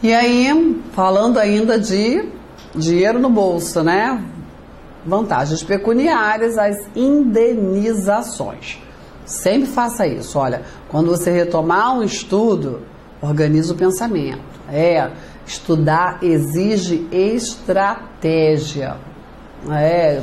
E aí, falando ainda de dinheiro no bolso, né? Vantagens pecuniárias, as indenizações. Sempre faça isso. Olha, quando você retomar um estudo, organize o pensamento. Estudar exige estratégia.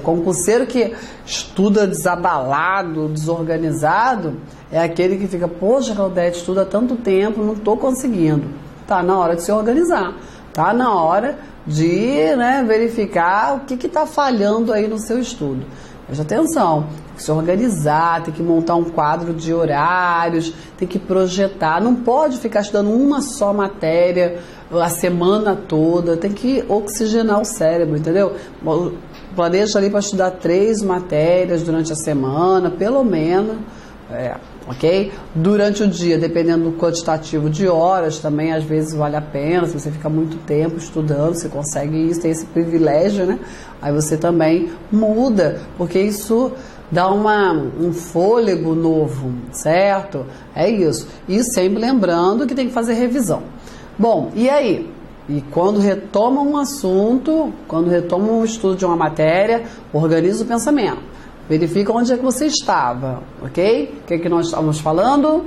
Concurseiro que estuda desabalado, desorganizado, é aquele que fica, poxa, Claudete, estuda há tanto tempo, não estou conseguindo. Tá na hora de se organizar. Tá na hora de verificar o que está falhando aí no seu estudo. Preste atenção, tem que se organizar, tem que montar um quadro de horários, tem que projetar, não pode ficar estudando uma só matéria a semana toda, tem que oxigenar o cérebro, entendeu? Planeja ali para estudar 3 matérias durante a semana, pelo menos, ok? Durante o dia, dependendo do quantitativo de horas, também às vezes vale a pena, se você fica muito tempo estudando, você consegue isso, tem esse privilégio, né? Aí você também muda, porque isso dá um fôlego novo, certo? É isso. E sempre lembrando que tem que fazer revisão. Bom, e aí? E quando retoma um assunto, quando retoma um estudo de uma matéria, organiza o pensamento. Verifica onde é que você estava, ok? O que é que nós estamos falando?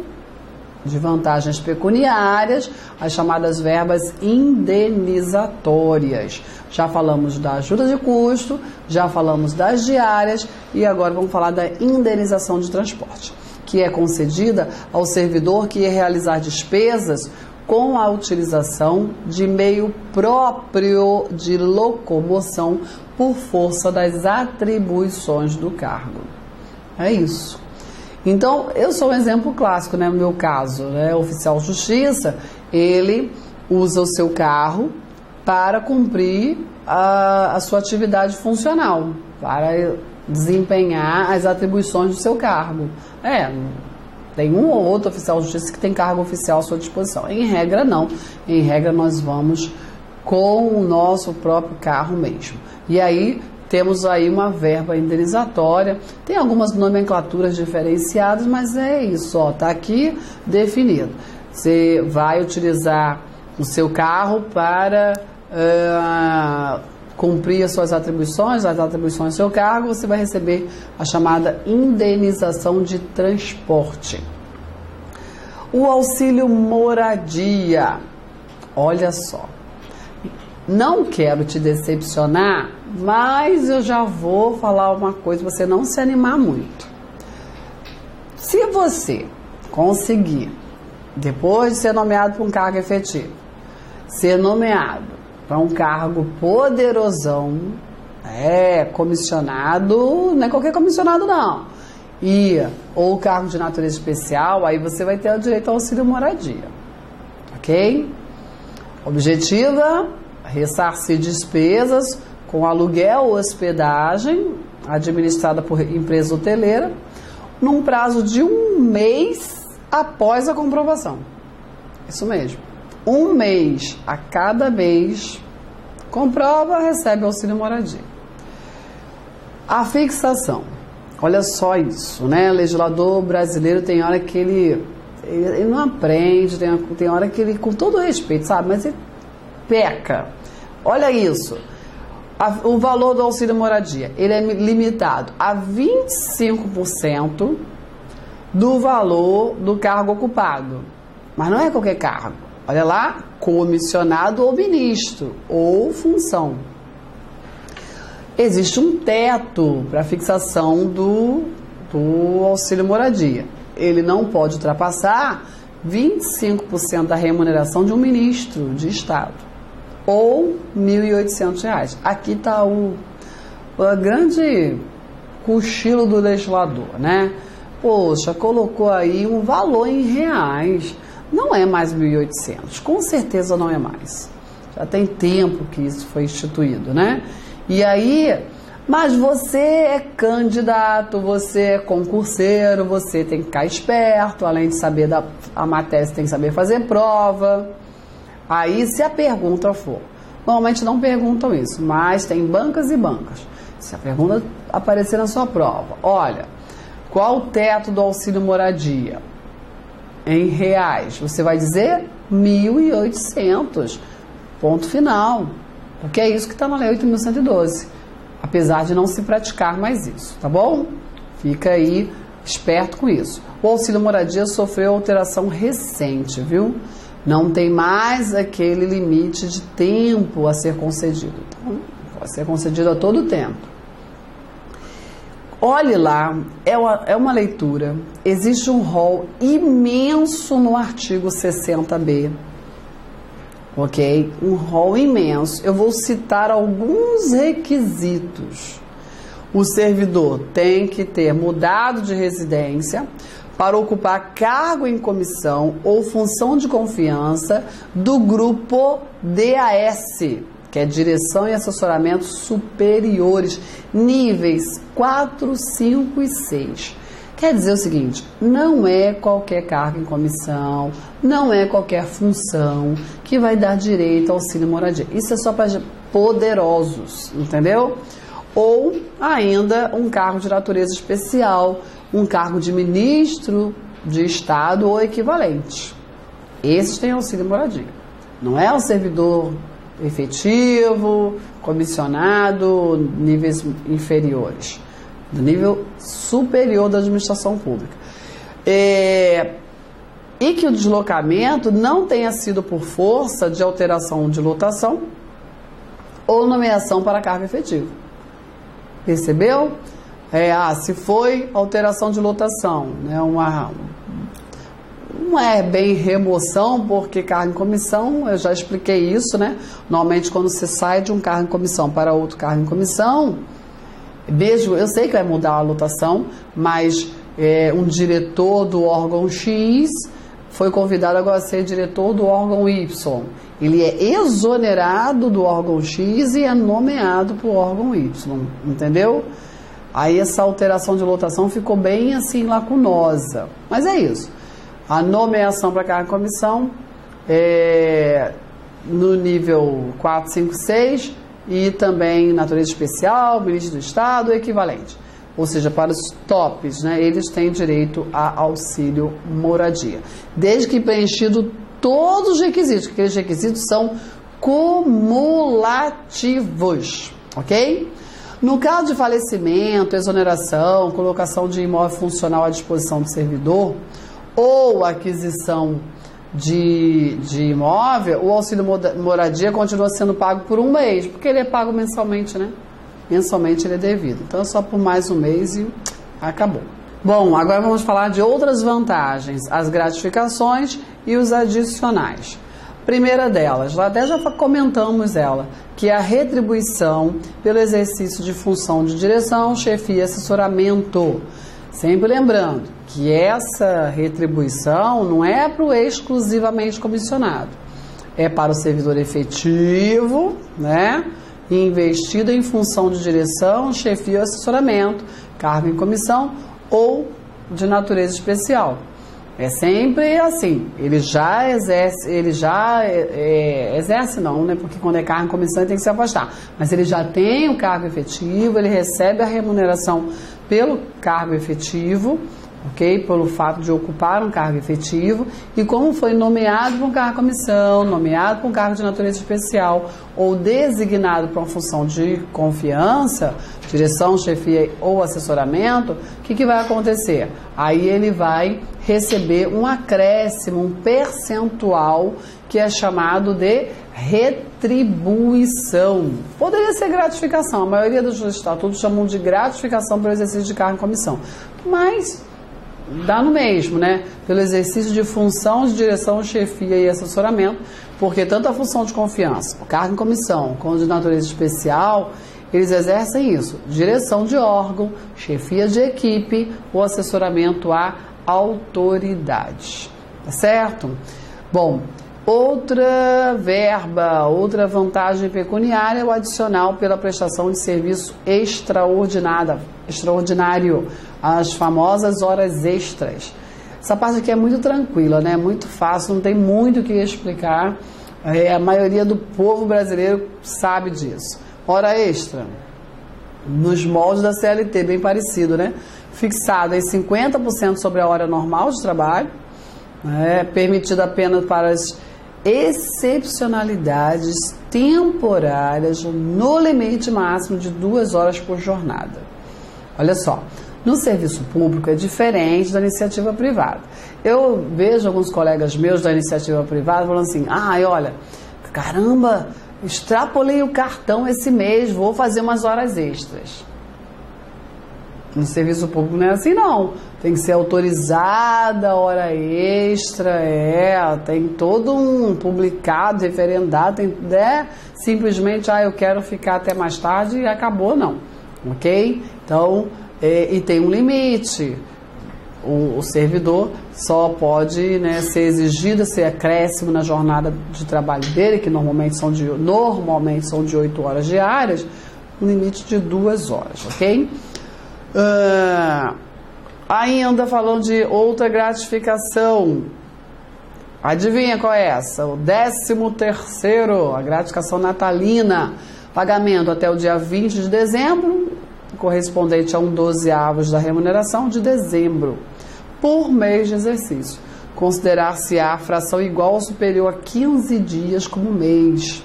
De vantagens pecuniárias, as chamadas verbas indenizatórias. Já falamos da ajuda de custo, já falamos das diárias e agora vamos falar da indenização de transporte, que é concedida ao servidor que ia realizar despesas com a utilização de meio próprio de locomoção por força das atribuições do cargo. É isso. Então, eu sou um exemplo clássico, né? No meu caso, né? O oficial de justiça, ele usa o seu carro para cumprir a sua atividade funcional, para desempenhar as atribuições do seu cargo. Tem um ou outro oficial de justiça que tem cargo oficial à sua disposição. Em regra, não. Em regra, nós vamos com o nosso próprio carro mesmo. E aí, temos aí uma verba indenizatória. Tem algumas nomenclaturas diferenciadas, mas é isso, ó, tá aqui definido. Você vai utilizar o seu carro para cumprir as suas atribuições, as atribuições do seu cargo, você vai receber a chamada indenização de transporte. O auxílio moradia. Olha só. Não quero te decepcionar, mas eu já vou falar uma coisa para você não se animar muito. Se você conseguir, depois de ser nomeado para um cargo efetivo, ser nomeado para um cargo poderosão, comissionado, não é qualquer comissionado não, ou cargo de natureza especial, aí você vai ter o direito ao auxílio moradia, ok? Objetiva: ressarcir despesas com aluguel ou hospedagem administrada por empresa hoteleira num prazo de 1 mês após a comprovação. Isso mesmo. 1 mês a cada mês, comprova, recebe auxílio moradia. A fixação. Olha só isso, né? O legislador brasileiro tem hora que ele não aprende, tem hora que ele, com todo respeito, sabe? Mas ele peca. Olha isso. O valor do auxílio moradia, ele é limitado a 25% do valor do cargo ocupado. Mas não é qualquer cargo. Olha lá, comissionado ou ministro, ou função. Existe um teto para fixação do auxílio moradia. Ele não pode ultrapassar 25% da remuneração de um ministro de Estado, ou R$ 1.800. Aqui está o grande cochilo do legislador, né? Poxa, colocou aí um valor em reais. Não é mais 1.800, com certeza não é mais. Já tem tempo que isso foi instituído, né? E aí, mas você é candidato, você é concurseiro, você tem que ficar esperto, além de saber a matéria, você tem que saber fazer prova. Aí, se a pergunta for, normalmente não perguntam isso, mas tem bancas e bancas. Se a pergunta aparecer na sua prova, olha, qual o teto do auxílio moradia? Em reais, você vai dizer 1.800. Ponto final. Porque é isso que está na Lei 8.112. Apesar de não se praticar mais isso, tá bom? Fica aí esperto com isso. O auxílio moradia sofreu alteração recente, viu? Não tem mais aquele limite de tempo a ser concedido. Então, pode ser concedido a todo tempo. Olhe lá, é uma leitura. Existe um rol imenso no artigo 60B. Ok? Um rol imenso. Eu vou citar alguns requisitos. O servidor tem que ter mudado de residência para ocupar cargo em comissão ou função de confiança do grupo DAS, que é Direção e Assessoramento Superiores, níveis 4, 5 e 6. Quer dizer o seguinte, não é qualquer cargo em comissão, não é qualquer função que vai dar direito ao auxílio moradia. Isso é só para poderosos, entendeu? Ou ainda um cargo de natureza especial, um cargo de ministro de Estado ou equivalente. Esses têm auxílio moradia. Não é um servidor efetivo, comissionado, níveis inferiores. Do nível superior da administração pública. E que o deslocamento não tenha sido por força de alteração de lotação ou nomeação para cargo efetivo. Percebeu? Se foi alteração de lotação, né, não é bem remoção, porque cargo em comissão, eu já expliquei isso, né? Normalmente quando você sai de um cargo em comissão para outro cargo em comissão, mesmo, eu sei que vai mudar a lotação, mas um diretor do órgão X foi convidado agora a ser diretor do órgão Y. Ele é exonerado do órgão X e é nomeado para o órgão Y, entendeu? Aí essa alteração de lotação ficou bem assim lacunosa. Mas é isso. A nomeação para cargo em comissão no nível 4, 5, 6 e também natureza especial, ministro do Estado, equivalente. Ou seja, para os tops, né, eles têm direito a auxílio moradia. Desde que preenchido todos os requisitos, que aqueles requisitos são cumulativos, ok? No caso de falecimento, exoneração, colocação de imóvel funcional à disposição do servidor ou aquisição de imóvel, o auxílio moradia continua sendo pago por um mês, porque ele é pago mensalmente, né? Mensalmente ele é devido. Então é só por mais um mês e acabou. Bom, agora vamos falar de outras vantagens, as gratificações e os adicionais. Primeira delas, até já comentamos ela, que é a retribuição pelo exercício de função de direção, chefia e assessoramento. Sempre lembrando que essa retribuição não é para o exclusivamente comissionado, é para o servidor efetivo, né? Investido em função de direção, chefia ou assessoramento, cargo em comissão ou de natureza especial. É sempre assim, ele já exerce não, né? Porque quando é cargo em comissão ele tem que se afastar. Mas ele já tem o cargo efetivo, ele recebe a remuneração pelo cargo efetivo, ok? Pelo fato de ocupar um cargo efetivo, e como foi nomeado para um cargo de comissão, nomeado para um cargo de natureza especial ou designado para uma função de confiança, direção, chefia ou assessoramento, o que vai acontecer? Aí ele vai receber um acréscimo, um percentual que é chamado de retribuição. Poderia ser gratificação, a maioria dos estatutos chamam de gratificação pelo exercício de cargo em comissão, mas dá no mesmo, né? Pelo exercício de função de direção, chefia e assessoramento, porque tanto a função de confiança, o cargo em comissão, como de natureza especial, eles exercem isso, direção de órgão, chefia de equipe ou assessoramento à autoridade, tá certo? Bom, outra verba, outra vantagem pecuniária é o adicional pela prestação de serviço extraordinário, as famosas horas extras. Essa parte aqui é muito tranquila, né? Muito fácil, não tem muito o que explicar. A maioria do povo brasileiro sabe disso. Hora extra, nos moldes da CLT, bem parecido, né? Fixado em 50% sobre a hora normal de trabalho, permitido apenas para as excepcionalidades temporárias no limite máximo de 2 horas por jornada. Olha só, no serviço público é diferente da iniciativa privada. Eu vejo alguns colegas meus da iniciativa privada falando assim, olha, caramba, extrapolei o cartão esse mês, vou fazer umas horas extras. No serviço público não é assim não, tem que ser autorizada a hora extra, tem todo um publicado, referendado, simplesmente, eu quero ficar até mais tarde e acabou, não, ok? Então, e tem um limite, o servidor só pode, né, ser exigido esse acréscimo na jornada de trabalho dele, que normalmente são de 8 horas diárias, um limite de 2 horas, ok? Ainda falando de outra gratificação, adivinha qual é essa? O 13º, a gratificação natalina, pagamento até o dia 20 de dezembro, correspondente a 1/12 da remuneração de dezembro, por mês de exercício. Considerar-se-á fração igual ou superior a 15 dias como mês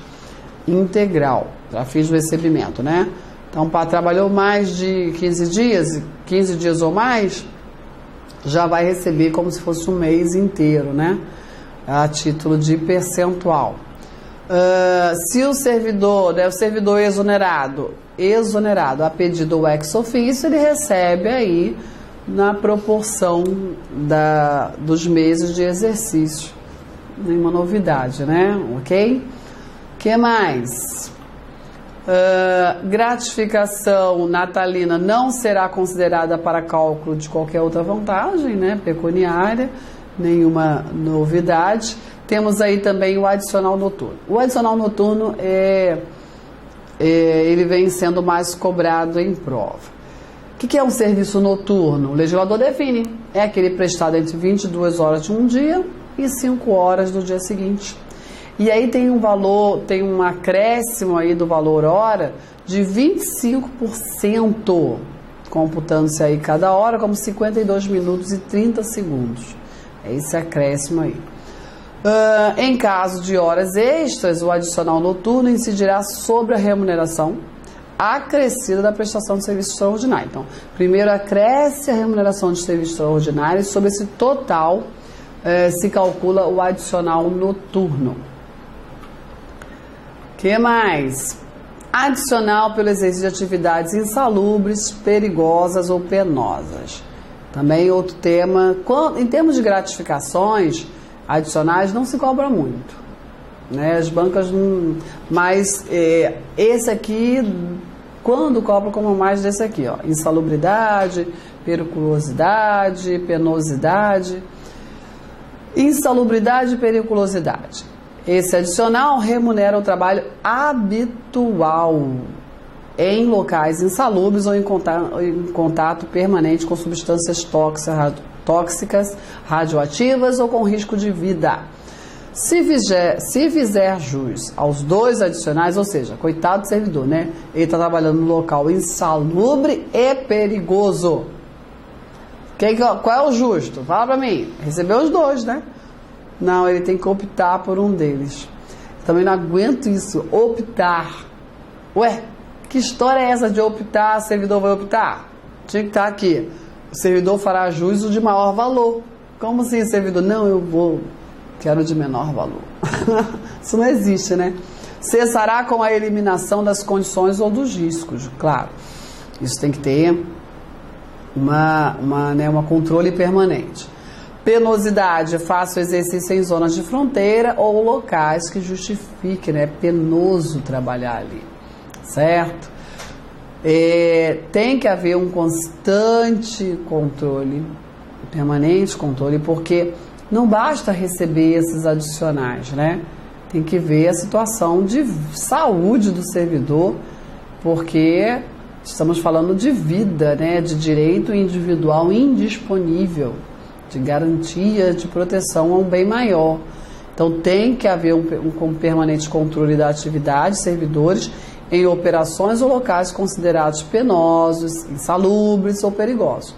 integral, para fins do recebimento, né? Então, trabalhou mais de 15 dias ou mais, já vai receber como se fosse um mês inteiro, né? A título de percentual. Se o servidor exonerado, a pedido do ex officio, ele recebe aí na proporção dos meses de exercício. Nenhuma novidade, né? Ok? O que mais? Gratificação natalina não será considerada para cálculo de qualquer outra vantagem, né, pecuniária, nenhuma novidade. Temos aí também o adicional noturno. O adicional noturno ele vem sendo mais cobrado em prova. O que é um serviço noturno? O legislador define. É aquele prestado entre 22 horas de um dia e 5 horas do dia seguinte. E aí tem um acréscimo aí do valor hora de 25%, computando-se aí cada hora como 52 minutos e 30 segundos. É esse acréscimo aí. Em caso de horas extras, o adicional noturno incidirá sobre a remuneração acrescida da prestação de serviço extraordinário. Então, primeiro acresce a remuneração de serviço extraordinário e sobre esse total se calcula o adicional noturno. Que mais? Adicional pelo exercício de atividades insalubres, perigosas ou penosas. Também outro tema. Em termos de gratificações adicionais, não se cobra muito, né? As bancas não. Mas esse aqui, quando cobra, como mais desse aqui, ó, insalubridade, periculosidade, penosidade. Insalubridade e periculosidade. Esse adicional remunera o trabalho habitual em locais insalubres ou em contato permanente com substâncias tóxicas, radioativas ou com risco de vida. Se fizer jus aos 2 adicionais, ou seja, coitado do servidor, né? Ele está trabalhando no local insalubre e perigoso. Qual é o justo? Fala pra mim. Recebeu os 2, né? Não, ele tem que optar por um deles. Também não aguento isso, optar. Ué, que história é essa de optar? O servidor vai optar? Tinha que estar aqui. O servidor fará juízo de maior valor. Como assim, servidor? Não, quero de menor valor. Isso não existe, né? Cessará com a eliminação das condições ou dos riscos, claro. Isso tem que ter um controle permanente. Penosidade, faça o exercício em zonas de fronteira ou locais que justifique, né? É penoso trabalhar ali, certo? Tem que haver um constante controle, permanente controle, porque não basta receber esses adicionais, né? Tem que ver a situação de saúde do servidor, porque estamos falando de vida, né? De direito individual indisponível, de garantia de proteção a um bem maior. Então tem que haver um permanente controle da atividade de servidores em operações ou locais considerados penosos, insalubres ou perigosos.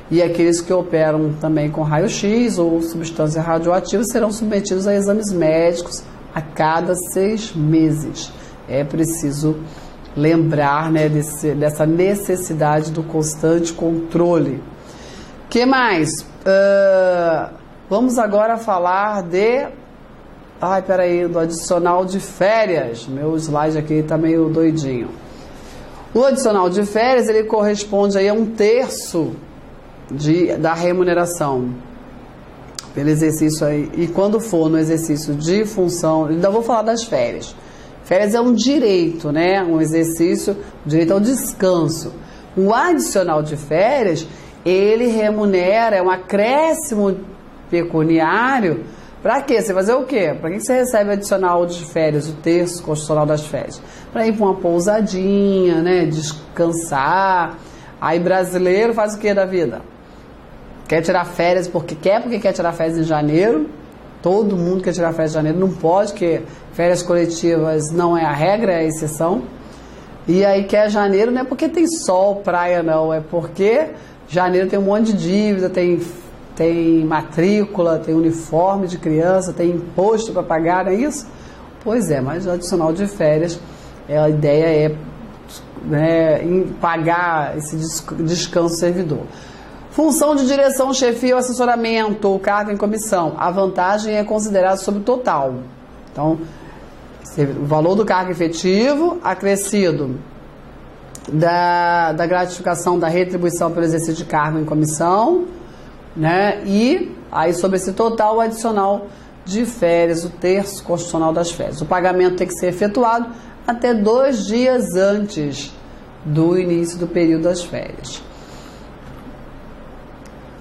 E aqueles que operam também com raio-x ou substância radioativa serão submetidos a exames médicos a cada 6 meses. É preciso lembrar, né, dessa necessidade do constante controle. Que mais? Vamos agora falar do adicional de férias. Meu slide aqui está meio doidinho. O adicional de férias, ele corresponde aí a 1/3 da remuneração pelo exercício aí. E quando for no exercício de função, ainda vou falar das férias. Férias é um direito, né? Um exercício, direito ao descanso. O adicional de férias, ele remunera, é um acréscimo pecuniário. Para quê? Você fazer o quê? Para que você recebe adicional de férias, o terço constitucional das férias? Para ir para uma pousadinha, né? Descansar. Aí brasileiro faz o quê da vida? Quer tirar férias porque quer tirar férias em janeiro. Todo mundo quer tirar férias em janeiro, não pode, porque férias coletivas não é a regra, é a exceção. E aí quer janeiro não é porque tem sol, praia, não, é porque janeiro tem um monte de dívida, tem matrícula, tem uniforme de criança, tem imposto para pagar, não é isso? Pois é, mas o adicional de férias, a ideia é, né, pagar esse descanso servidor. Função de direção, chefia ou assessoramento, ou cargo em comissão. A vantagem é considerada sobre o total. Então, o valor do cargo efetivo, acrescido da gratificação, da retribuição pelo exercício de cargo em comissão, né? E aí sobre esse total o adicional de férias, o terço constitucional das férias. O pagamento tem que ser efetuado até 2 dias antes do início do período das férias.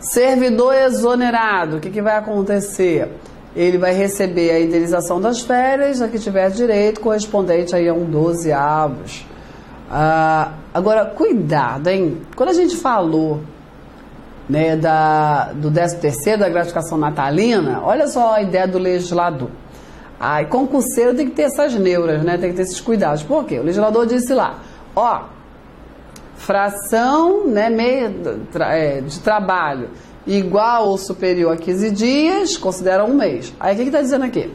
Servidor exonerado, o que vai acontecer? Ele vai receber a indenização das férias, a que tiver direito, correspondente aí a 1/12. Agora, cuidado, hein? Quando a gente falou, né, do 13º, da gratificação natalina, olha só a ideia do legislador. Concurseiro tem que ter essas neuras, né? Tem que ter esses cuidados. Por quê? O legislador disse lá, fração, né, de trabalho igual ou superior a 15 dias, considera 1 mês. Aí o que está dizendo aqui?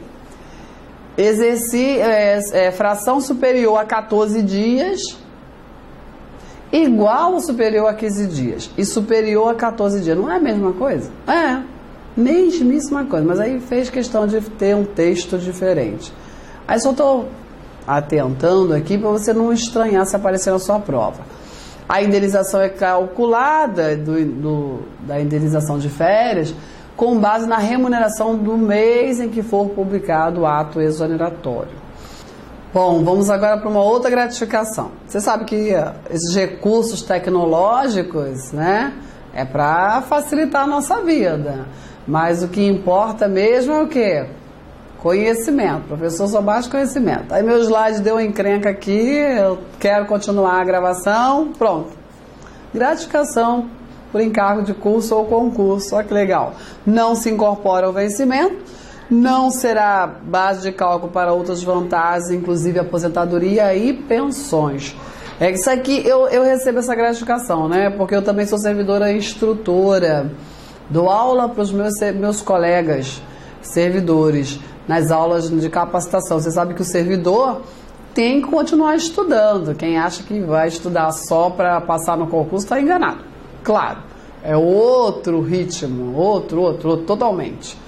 Fração superior a 14 dias, igual ou superior a 15 dias e superior a 14 dias. Não é a mesma coisa? É, mesmíssima coisa, mas aí fez questão de ter um texto diferente. Aí só estou atentando aqui para você não estranhar se aparecer na sua prova. A indenização é calculada da indenização de férias com base na remuneração do mês em que for publicado o ato exoneratório. Bom, vamos agora para uma outra gratificação. Você sabe que esses recursos tecnológicos, né, é para facilitar a nossa vida. Mas o que importa mesmo é o quê? Conhecimento. Professor, só basta conhecimento. Aí meu slide deu uma encrenca aqui, eu quero continuar a gravação. Pronto. Gratificação por encargo de curso ou concurso. Olha que legal. Não se incorpora ao vencimento, não será base de cálculo para outras vantagens, inclusive aposentadoria e pensões. Isso aqui, eu recebo essa gratificação, né? Porque eu também sou servidora instrutora. Dou aula para os meus colegas servidores nas aulas de capacitação. Você sabe que o servidor tem que continuar estudando. Quem acha que vai estudar só para passar no concurso está enganado. Claro, é outro ritmo, outro totalmente.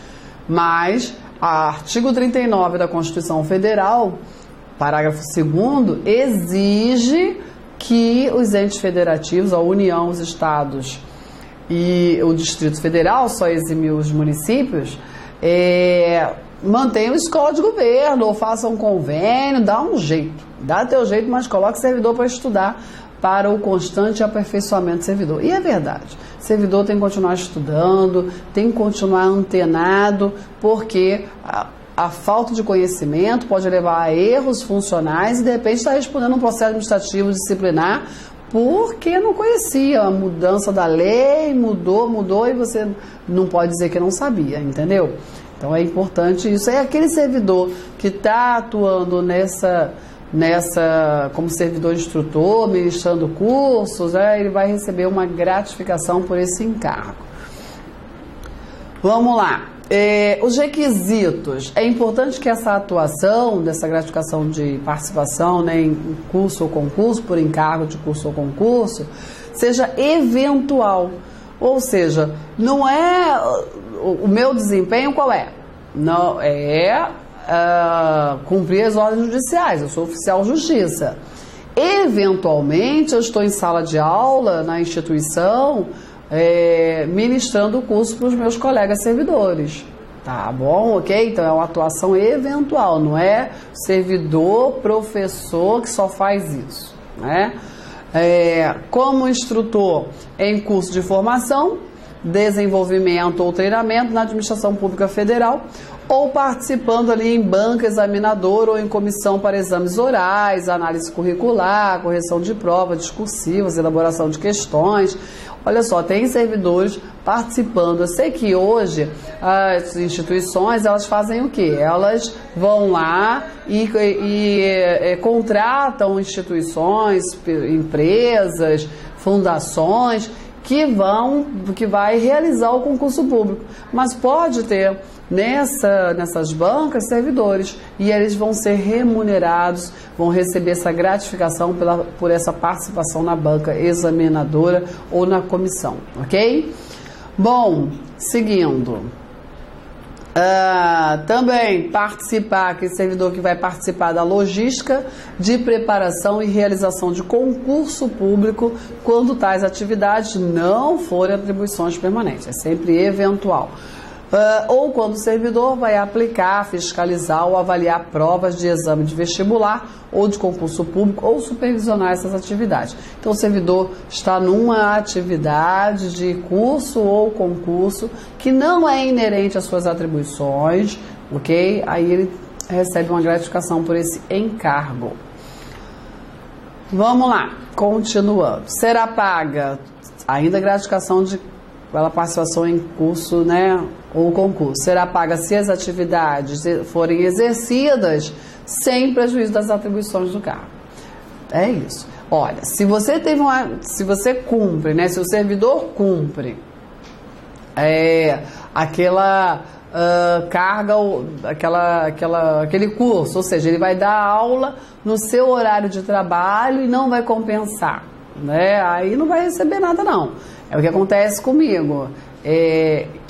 Mas, o artigo 39 da Constituição Federal, parágrafo 2º, exige que os entes federativos, a União, os estados e o Distrito Federal, só eximiu os municípios, mantenham escola de governo ou façam um convênio, dá um jeito, dá teu jeito, mas coloque servidor para estudar para o constante aperfeiçoamento do servidor. E é verdade, o servidor tem que continuar estudando, tem que continuar antenado, porque a falta de conhecimento pode levar a erros funcionais e de repente está respondendo um processo administrativo disciplinar porque não conhecia a mudança da lei, mudou e você não pode dizer que não sabia, entendeu? Então é importante isso. É aquele servidor que está atuando como servidor instrutor, ministrando cursos, ele vai receber uma gratificação por esse encargo. Vamos lá. Os requisitos. É importante que essa atuação, dessa gratificação de participação, né, em curso ou concurso, por encargo de curso ou concurso, seja eventual. Ou seja, não é o meu desempenho qual é? Não é cumprir as ordens judiciais. Eu sou oficial de justiça. Eventualmente, eu estou em sala de aula na instituição, ministrando o curso para os meus colegas servidores. Tá bom? Ok? Então é uma atuação eventual, não é servidor, professor que só faz isso, né? Como instrutor em curso de formação, desenvolvimento ou treinamento na administração pública federal, ou participando ali em banca examinadora ou em comissão para exames orais, análise curricular, correção de provas discursivas, elaboração de questões. Olha só, tem servidores participando. Eu sei que hoje as instituições, elas fazem o quê? Elas vão lá e contratam instituições, empresas, fundações que vai realizar o concurso público. Mas pode ter nessas bancas servidores e eles vão ser remunerados, vão receber essa gratificação por essa participação na banca examinadora ou na comissão, ok? Bom, seguindo. Também aquele servidor que vai participar da logística de preparação e realização de concurso público quando tais atividades não forem atribuições permanentes, é sempre eventual. Ou quando o servidor vai aplicar, fiscalizar ou avaliar provas de exame de vestibular ou de concurso público ou supervisionar essas atividades. Então o servidor está numa atividade de curso ou concurso que não é inerente às suas atribuições, ok? Aí ele recebe uma gratificação por esse encargo. Vamos lá, continuando. Será paga ainda gratificação pela participação em curso, né, ou concurso. Será paga se as atividades forem exercidas sem prejuízo das atribuições do cargo. É isso. Olha, se você cumpre, né, se o servidor cumpre aquela carga, aquele curso, ou seja, ele vai dar aula no seu horário de trabalho e não vai compensar, né? Aí não vai receber nada não. É o que acontece comigo.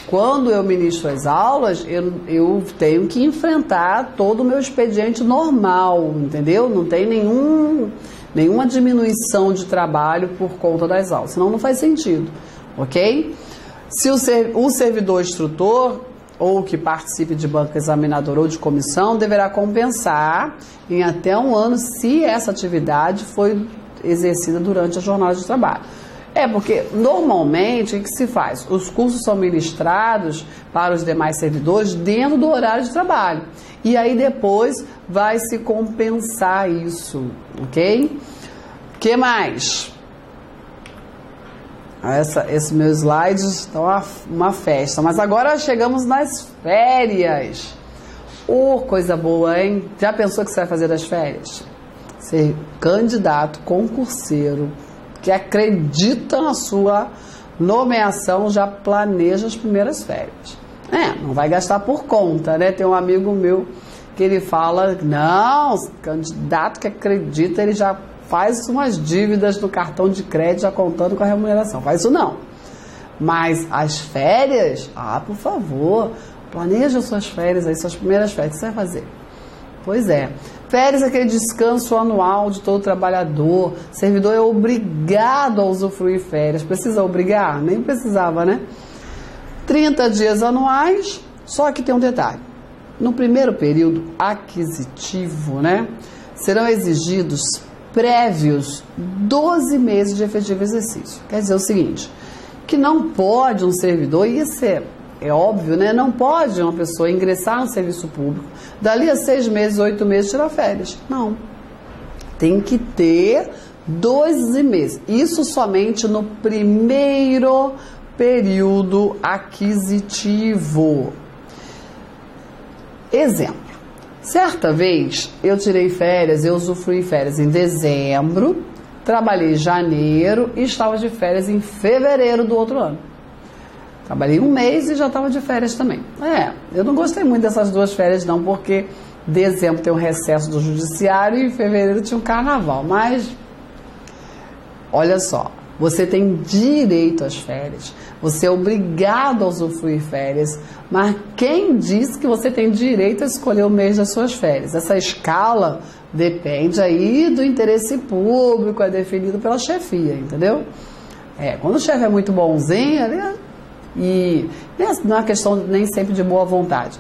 Quando eu ministro as aulas, eu tenho que enfrentar todo o meu expediente normal, entendeu? Não tem nenhuma diminuição de trabalho por conta das aulas, senão não faz sentido, ok? Se o servidor instrutor ou que participe de banca examinadora ou de comissão deverá compensar em até 1 ano se essa atividade foi exercida durante a jornada de trabalho. Porque normalmente o que se faz? Os cursos são ministrados para os demais servidores dentro do horário de trabalho. E aí depois vai se compensar isso, ok? O que mais? Esses meus slides estão uma festa. Mas agora chegamos nas férias. Coisa boa, hein? Já pensou o que você vai fazer das férias? Ser candidato, concurseiro, que acredita na sua nomeação, já planeja as primeiras férias. Não vai gastar por conta, né? Tem um amigo meu que ele fala, não, candidato que acredita, ele já faz umas dívidas no cartão de crédito, já contando com a remuneração. Faz isso não. Mas as férias, por favor, planeja suas férias aí, suas primeiras férias, o que você vai fazer? Pois é. Férias é aquele descanso anual de todo trabalhador. Servidor é obrigado a usufruir férias. Precisa obrigar? Nem precisava, né? 30 dias anuais, só que tem um detalhe. No primeiro período aquisitivo, né, serão exigidos prévios 12 meses de efetivo exercício. Quer dizer o seguinte, que não pode um servidor, e isso é óbvio, né? Não pode uma pessoa ingressar no serviço público, dali a 6 meses, 8 meses, tirar férias. Não. Tem que ter 12 meses. Isso somente no primeiro período aquisitivo. Exemplo. Certa vez, eu tirei férias, eu usufruí férias em dezembro, trabalhei em janeiro e estava de férias em fevereiro do outro ano. Trabalhei um mês e já estava de férias também. Eu não gostei muito dessas 2 férias não, porque dezembro tem um recesso do judiciário e em fevereiro tinha um carnaval. Mas, olha só, você tem direito às férias, você é obrigado a usufruir férias, mas quem disse que você tem direito a escolher o mês das suas férias? Essa escala depende aí do interesse público, é definido pela chefia, entendeu? Quando o chefe é muito bonzinho, e não é uma questão nem sempre de boa vontade.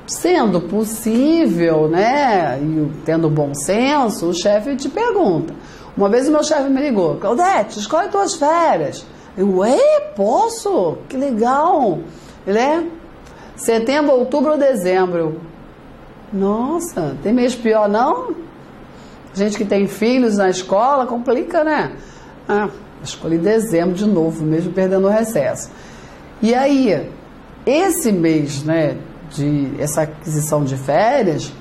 Sendo possível, né, e tendo bom senso, o chefe te pergunta. Uma vez o meu chefe me ligou: Claudete, escolhe tuas férias. Eu, posso? Que legal. Ele setembro, outubro ou dezembro. Nossa, tem mês pior não? Gente que tem filhos na escola, complica, né? Escolhi dezembro de novo, mesmo perdendo o recesso. E aí, esse mês, né, essa aquisição de férias,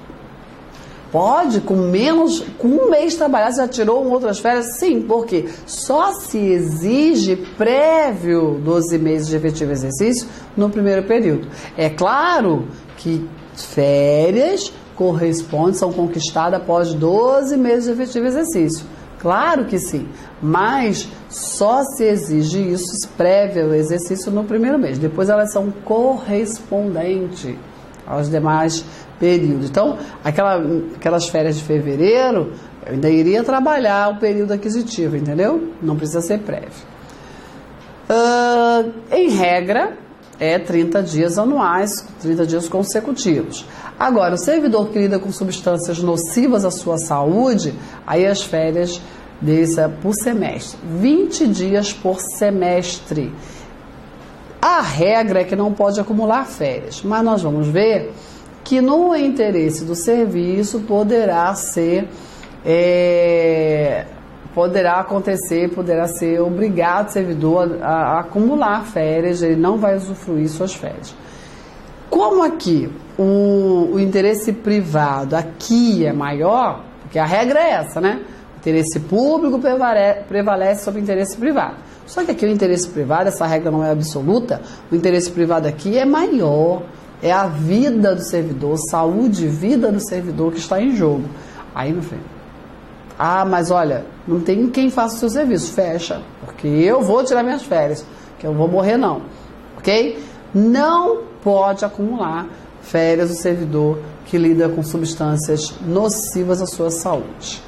pode, com um mês trabalhado, você já tirou outras férias? Sim, porque só se exige prévio 12 meses de efetivo exercício no primeiro período. É claro que férias são conquistadas após 12 meses de efetivo exercício. Claro que sim, mas só se exige isso prévio ao exercício no primeiro mês. Depois elas são correspondentes aos demais períodos. Então, aquelas férias de fevereiro, eu ainda iria trabalhar o período aquisitivo, entendeu? Não precisa ser prévio. Em regra, 30 dias anuais, 30 dias consecutivos. Agora, o servidor que lida com substâncias nocivas à sua saúde, aí as férias por semestre, 20 dias por semestre. A regra é que não pode acumular férias, mas nós vamos ver que no interesse do serviço poderá ser obrigado o servidor a acumular férias, ele não vai usufruir suas férias. Como aqui o interesse privado aqui é maior, porque a regra é essa, né? O interesse público prevalece sobre o interesse privado. Só que aqui o interesse privado, essa regra não é absoluta, o interesse privado aqui é maior, é a vida do servidor, saúde e vida do servidor que está em jogo. Aí, meu filho, mas olha, não tem quem faça o seu serviço, fecha, porque eu vou tirar minhas férias, que eu vou morrer não, ok? Não pode acumular férias do servidor que lida com substâncias nocivas à sua saúde.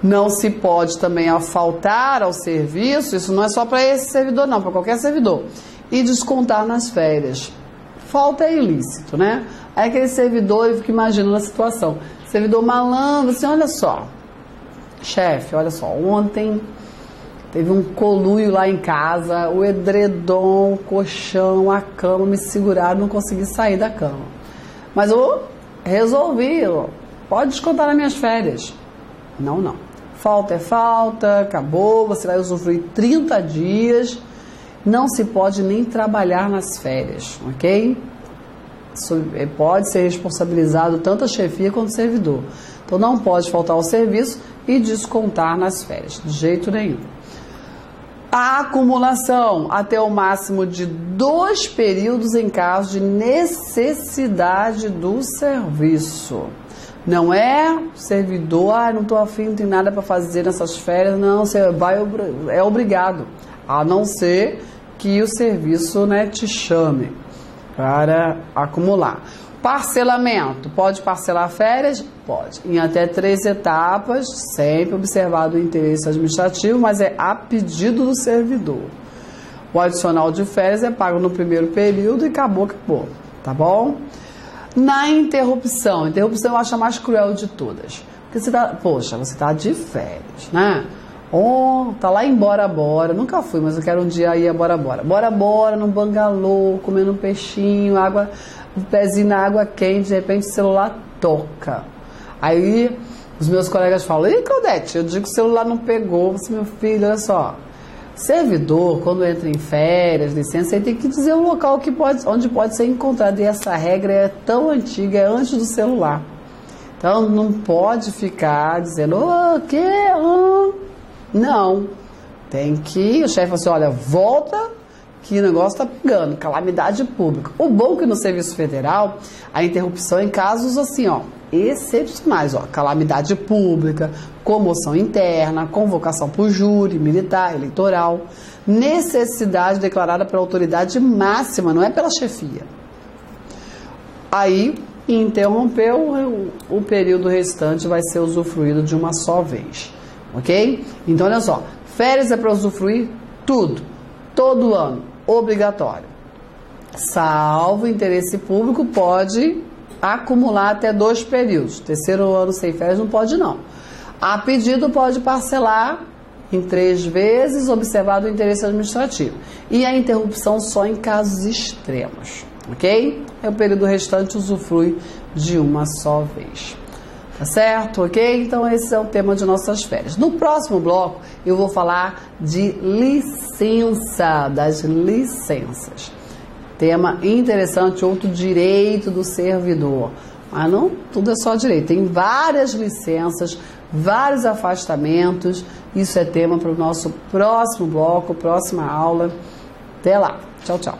Não se pode também faltar ao serviço, isso não é só para esse servidor não, para qualquer servidor, e descontar nas férias. Falta é ilícito, né? Aí aquele servidor, eu fico imaginando a situação, servidor malandro, assim, olha só, chefe, olha só, ontem teve um conluio lá em casa, o edredom, o colchão, a cama me seguraram, não consegui sair da cama. Mas eu resolvi, pode descontar nas minhas férias. Não. Falta é falta, acabou, você vai usufruir 30 dias, não se pode nem trabalhar nas férias, ok? Pode ser responsabilizado tanto a chefia quanto o servidor. Então não pode faltar ao serviço e descontar nas férias, de jeito nenhum. A acumulação até o máximo de 2 períodos em caso de necessidade do serviço. Não é servidor, não estou afim, não tem nada para fazer nessas férias, não, você é obrigado, a não ser que o serviço, né, te chame para acumular. Parcelamento, pode parcelar férias? Pode, em até 3 etapas, sempre observado o interesse administrativo, mas é a pedido do servidor. O adicional de férias é pago no primeiro período e acabou, tá bom? Na interrupção eu acho a mais cruel de todas, porque você está de férias, né? Tá lá em Bora Bora, nunca fui, mas eu quero um dia ir a Bora Bora. Bora Bora, num bangalô, comendo um peixinho, um pezinho na água quente, de repente o celular toca. Aí os meus colegas falam: "Ei, Claudete, eu digo que o celular não pegou". Você, meu filho, olha só. Servidor, quando entra em férias, licença, ele tem que dizer o local onde pode ser encontrado. E essa regra é tão antiga, é antes do celular. Então não pode ficar dizendo: "O quê? Não. Tem que, o chefe fala assim: olha, volta, que o negócio está pegando, calamidade pública. O bom é que no Serviço Federal, a interrupção em casos assim, ó, excepcionais, ó, calamidade pública, comoção interna, convocação por júri, militar, eleitoral, necessidade declarada pela autoridade máxima, não é pela chefia. Aí, interrompeu, o período restante vai ser usufruído de uma só vez, ok? Então, olha só, férias é para usufruir tudo, todo ano, obrigatório. Salvo interesse público, pode acumular até 2 períodos. Terceiro ano sem férias não pode, não. A pedido pode parcelar em 3 vezes, observado o interesse administrativo. E a interrupção só em casos extremos, ok? O período restante usufrui de uma só vez. Tá certo? Ok? Então esse é o tema de nossas férias. No próximo bloco eu vou falar de licença, das licenças. Tema interessante, outro direito do servidor. Mas não tudo é só direito, tem várias licenças, vários afastamentos. Isso é tema para o nosso próximo bloco, próxima aula. Até lá. Tchau, tchau.